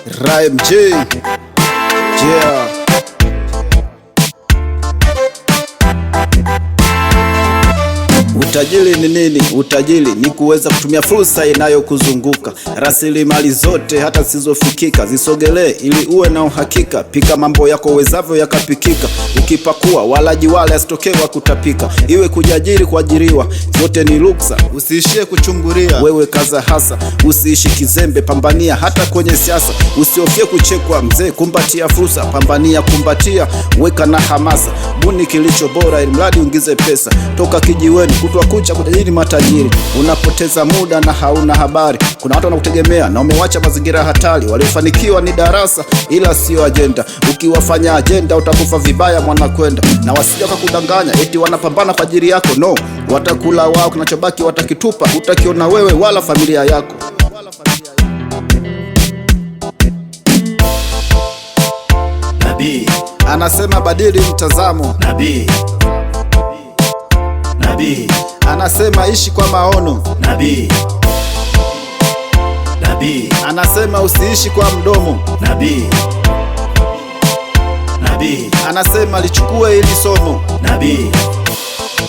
Rhyme J. Yeah. Utajiri ni nini? Utajiri ni kuweza kutumia fursa inayokuzunguka, rasilimali zote hata zisizofikika zisogelee ili uwe na uhakika. Pika mambo yako uwezavyo yakapikika, ukipakua walaji wale asitokewa kutapika. Iwe kujiajiri, kuajiriwa, zote ni ruksa, usiishie kuchungulia. Wewe kaza hasa, usiishi kizembe, pambania hata kwenye siasa. Usiofie kuchekwa mzee, kumbatia fursa, pambania kumbatia, weka na hamasa. Buni kilicho bora ili mradi ungize pesa. Toka kijiweni kutwa kucha kutajiri matajiri, unapoteza muda na hauna habari. Kuna watu wanakutegemea na umewacha mazingira hatari. Waliofanikiwa ni darasa ila sio ajenda. Ukiwafanya ajenda utakufa vibaya mwana kwenda. Na wasije wakakudanganya eti wanapambana kwa ajili yako, no. Watakula wao, kinachobaki watakitupa, utakiona wewe wala familia yako. Nabii anasema badili mtazamo. Nabii anasema ishi kwa maono. Nabii anasema usiishi kwa mdomo. Nabii anasema lichukue hili somo. Nabii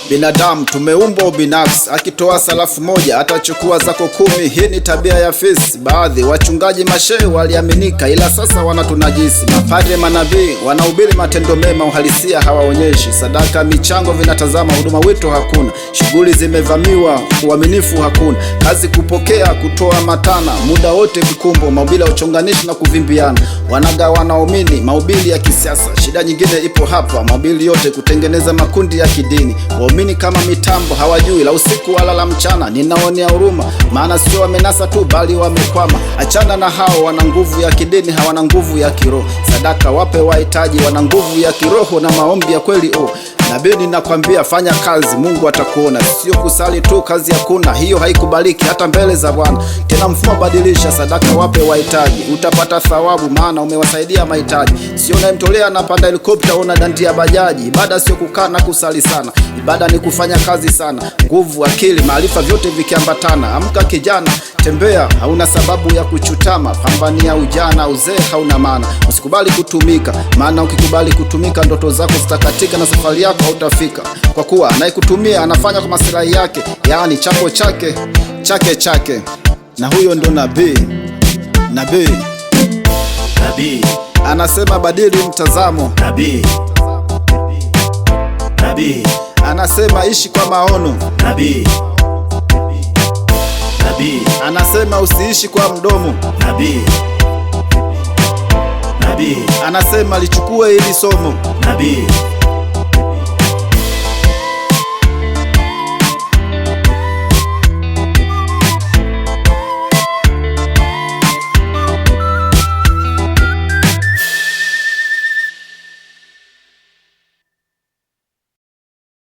Binadamu tumeumbwa ubinafsi, akitoa salafu moja atachukua zako 10. Hii ni tabia ya fisi. Baadhi wachungaji mashehe waliaminika, ila sasa wanatunajisi. Mapadre manabii wanahubiri matendo mema, uhalisia hawaonyeshi. Sadaka michango vinatazama, huduma wito hakuna. Shughuli zimevamiwa, uaminifu hakuna. Kazi kupokea, kutoa matana, muda wote vikumbo. Mahubiri ya uchonganishi na kuvimbiana, wanagawana waumini, mahubiri ya kisiasa. Shida nyingine ipo hapa, mahubiri yote kutengeneza makundi ya kidini. Waumini kama mitambo hawajui la usiku wala la mchana. Ninaonea huruma, maana sio wamenasa tu bali wamekwama. Achana na hao, wana nguvu ya kidini, hawana nguvu ya kiroho. Sadaka wape wahitaji, wana nguvu ya kiroho na maombi ya kweli. Nabii ninakwambia, fanya kazi, Mungu atakuona. Sio kusali tu, kazi hakuna, hiyo haikubaliki hata mbele za Bwana. Tena mfumo badilisha, sadaka wape wahitaji, utapata thawabu maana umewasaidia mahitaji. Sio unayemtolea na panda helikopta, una dandia bajaji. Ibada sio kukaa na kusali sana, ibada ni kufanya kazi sana. Nguvu, akili, maarifa vyote vikiambatana. Amka kijana, tembea, hauna sababu ya kuchutama. Pambania ujana, uzee hauna maana. Usikubali kutumika, maana ukikubali kutumika ndoto zako zitakatika na safari yako hautafika. Kwa kuwa anayekutumia anafanya kwa maslahi yake, yaani chako chake, chake chake. Na huyo ndo nabii. Nabii anasema badili mtazamo. Nabii anasema ishi kwa maono. Nabii anasema usiishi kwa mdomo. Nabii anasema lichukue hili somo. Nabii